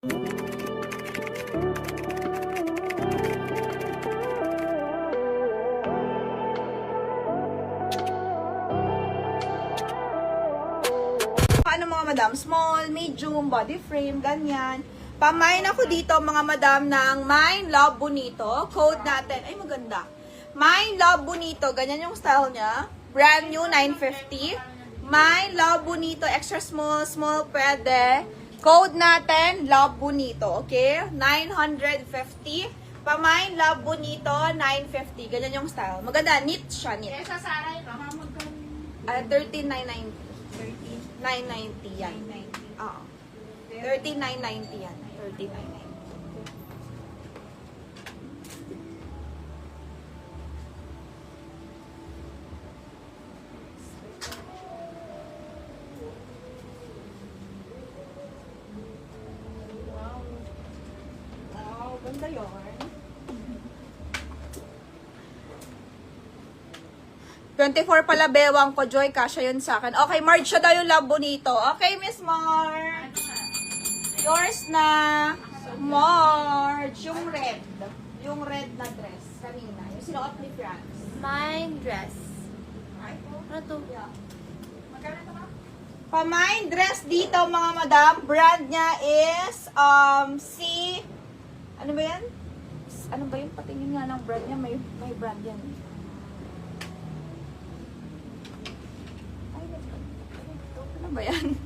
Ano mga madam? Small, medium, body frame, ganyan. Pamain ako dito mga madam ng Mine Love Bonito. Code natin. Ay, maganda. Mine Love Bonito. Ganyan yung style niya. Brand new, 950. Mine Love Bonito. Extra small, small pwede. Code natin, Love Bonito. Okay? 950. Pamain Love Bonito, 950. Ganyan yung style. Maganda. Neat siya. Neat. Kaya sa Sarah yun, mahamag ka. 13,990. 990 yan. Oo. 13,990 yan. 13,990. Wow, ganda yun. $24 pala bewang ko, Joy. Kasha yun sa akin. Okay, Marge, siya daw yung Love Bonito. Okay, Miss Marge. Yours na. Marge. Yung red. Yung red na dress. Kanina. Yung sinuot ni France. Mine dress. Ay, Ano to? yeah. Pamain dress dito, mga madam. Brand niya is, ano ba yan? Ano ba yung patingin nga ng brand niya? May brand yan. Ano ba yan?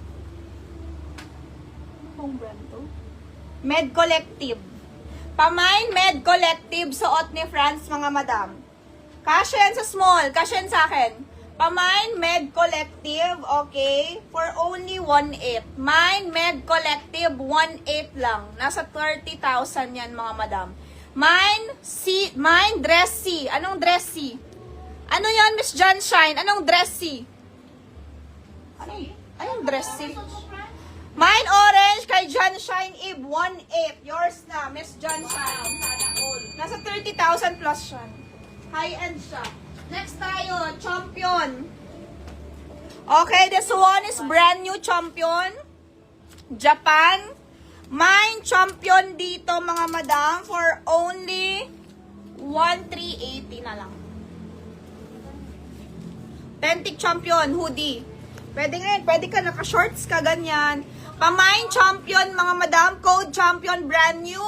Anong brand to? Med Collective. Pamain Med Collective, suot ni France, mga madam. Kasya yan sa small. Kasya yan sa akin. Pamain Med Collective, okay? For only 1.8. Mine Med Collective, 1.8 lang. Nasa 30,000 yan, mga madam. Mine Dress C. Anong Dress C? Ano yan, Miss John Shine? Anong Dress C? Anong Dress C? Mine Orange kay John Shine Eve, 1.8. Yours na, Miss John Shine. Nasa 30,000 plus yan. High-end siya. Next tayo, Champion. Okay, this one is brand new Champion. Japan. Mine Champion dito, mga madam, for only 1,380 na lang. Authentic Champion, hoodie. Pwede ngayon, pwede ka, naka-shorts ka, ganyan. Pamain Champion, mga madam, code Champion, brand new.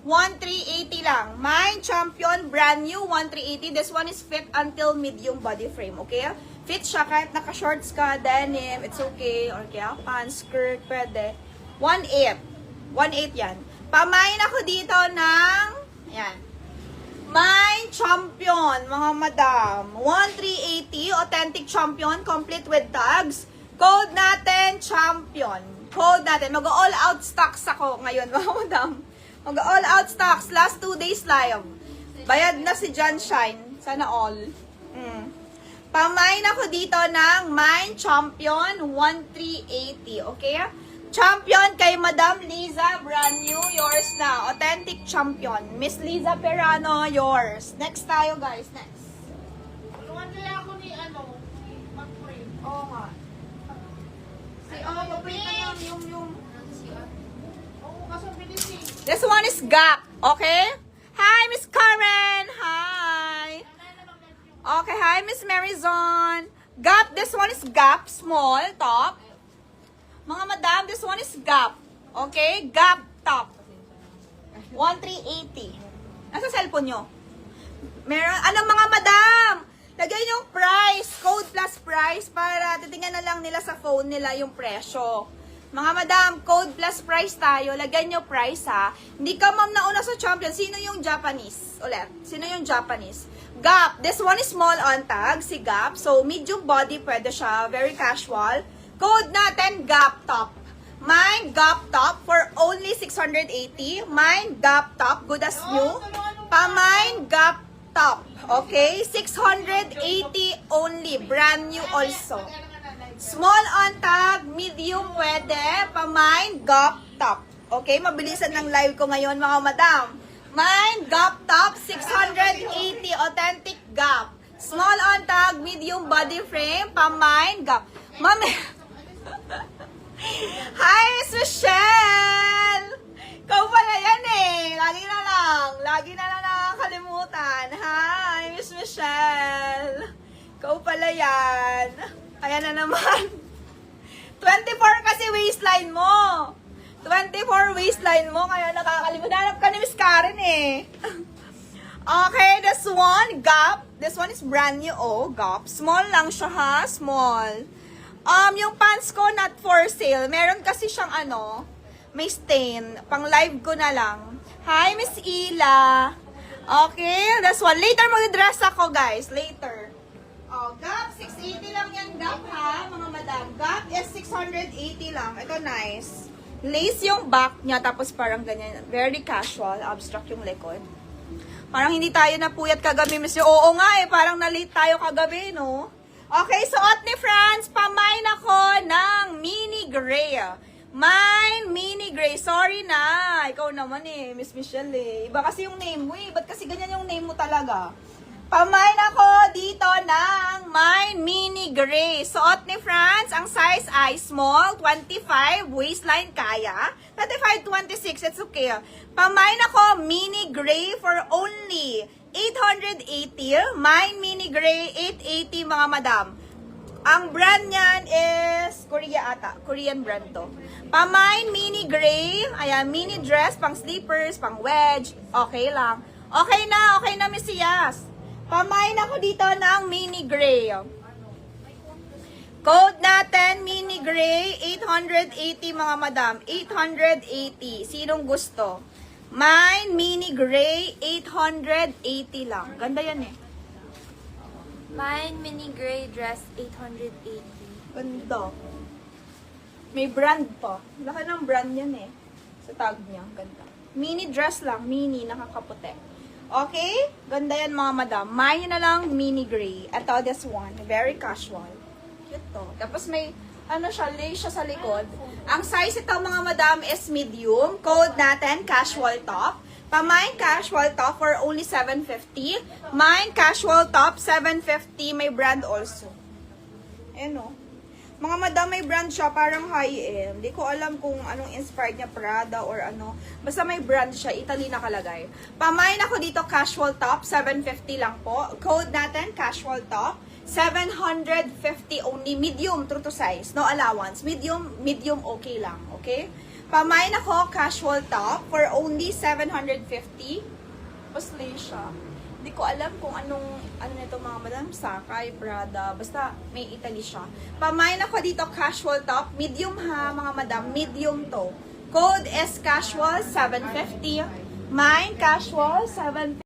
1,380 lang. Mine Champion, brand new, 1,380. This one is fit until medium body frame, okay? Fit siya kahit naka-shorts ka, denim, it's okay. Or kaya pants, skirt, pwede. 1,800. 1,800 yan. Pamain ako dito ng, ayan. Mine Champion, mga madam. 1,380, authentic Champion, complete with tags. Code natin, Champion. Code natin. Mag-all out stocks ako ngayon, mga madam. Mag-all out stocks. Last 2 days live. Bayad na si John Shine. Sana all. Pamain ako dito ng Mine Champion 1,380. Okay? Champion kay Madam Liza. Brand new. Yours na. Authentic Champion. Miss Liza Perano. Yours. Next tayo, guys. Next. Tulungan nila ako ni mag-print. Oo nga. Mag-print na yung Oo, kaso bilis eh. This one is Gap, okay? Hi, Miss Karen. Hi. Okay, hi, Miss Marizon. Gap, this one is Gap, small top. Mga madam, this one is Gap. Okay? Gap top. 1,380. Nasa cellphone nyo? Meron, anong mga madam? Lagay yung price, code plus price para titingnan na lang nila sa phone nila yung presyo. Mga madam, code plus price tayo. Lagyan nyo price, ha. Hindi ka, ma'am, nauna sa Champion. Sino yung Japanese? Ulit. Sino yung Japanese? Gap. This one is small on tag. Si Gap. So, medium body. Pwede siya. Very casual. Code natin, Gap Top. Mine, Gap Top for only 680. Mine, Gap Top. Good as new. Pamine, Gap Top. Okay? 680 only. Brand new also. Small on tag, medium pwede, pamine, Gap Top. Okay, mabilisan ng live ko ngayon, mga madam. Mine, Gap Top, 680, authentic Gap. Small on tag, medium body frame, pamine, Gap. Mami. Hi, Miss Michelle! lagi na lang nakakalimutan. Hi, Miss Michelle. Ikaw pala yan. Ayan na naman. 24 kasi waistline mo. 24 waistline mo, kaya nakakalimutan. Hanap ka ni Miss Karen eh. Okay, this one, Gap. This one is brand new, oh, Gap. Small lang siya ha, small. Yung pants ko, not for sale. Meron kasi siyang ano, may stain. Pang live ko na lang. Hi, Miss Ila. Okay, this one. Later mag-dress ako, guys. Later. Oh, Gap, 680 lang yan, Gap, ha, mga madam. Gap is 680 lang. Ito, nice. Lace yung back niya, tapos parang ganyan. Very casual, abstract yung likod. Parang hindi tayo napuyat kagabi, Miss. Oo nga eh, parang na-late tayo kagabi, no? Okay, suot ni Franz, pamain ako ng mini gray. Mine, mini gray. Sorry na. Ikaw naman eh, Miss Michelle eh. Iba kasi yung name mo eh. Ba't kasi ganyan yung name mo talaga? Pamain ako dito ng mine mini gray. Suot ni Franz, ang size ay small, 25, waistline kaya. 25, 26, it's okay. Pamain ako mini gray for only 880. Mine mini gray, 880 mga madam. Ang brand niyan is Korea ata. Korean brand to. Pamain mini gray. Ayan, mini dress, pang slippers, pang wedge. Okay lang. Okay na Miss Yas. Pamain ako dito ng mini gray. Code natin, mini gray, 880 mga madam. 880. Sinong gusto? Mine, mini gray, 880 lang. Ganda yan eh. Mine mini gray dress 880. Ganda. May brand pa. Laki ng brand yan eh. Sa tag niya. Ganda. Mini dress lang. Mini, nakakaputi. Okay? Ganda yan mga madam. Mine na lang, mini gray. Ito, this one. Very casual. Cute to. Tapos may, ano siya, lace siya sa likod. Ang size ito mga madam is medium. Code natin, casual top. Pamain casual top for only 750. Mine casual top, 750. May brand also. Ayan o. Mga madam, may brand siya, parang high-end. Hindi ko alam kung anong inspired niya, Prada or ano. Basta may brand siya, Italy nakalagay. Pamain ako dito, casual top, 750 lang po. Code natin, casual top, 750 only. Medium, true to size. No allowance. Medium okay lang, okay? Pamain ako, casual top, for only 750. Paslay siya. Hindi ko alam kung ano nito mga madam, Sakay, Prada, basta may Italy siya. Pamain ako dito, casual top, medium ha, mga madam, medium to. Code is casual, 750. Mine, casual, 750.